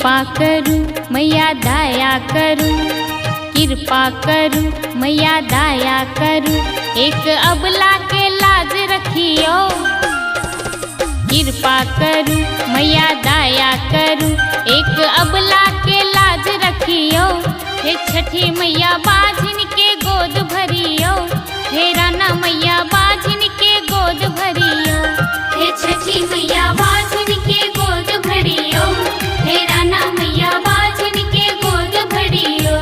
कृपा करू मैया दया करू, कृपा करू मैया दया करू, एक अबला के लाज रखियो। कृपा करू मैया दया करू, एक अबला के लाज रखियो। हे छठी मैया बाझिन के गोद भरियो, हे राना मैया बाझिन के गोद भरियो। हे छठी मैया बाझिन के गोद भरियो, हे राना मैया बाझिन के गोद भरियो।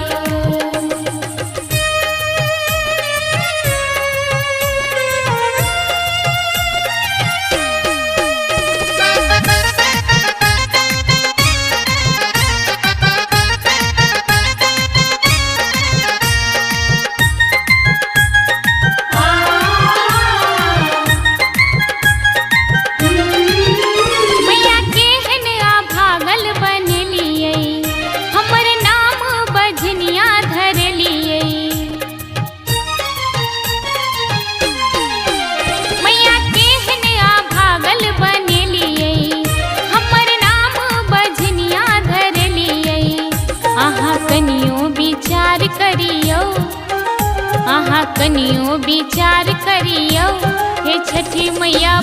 कनियो विचार करियो, हे छठी मैया।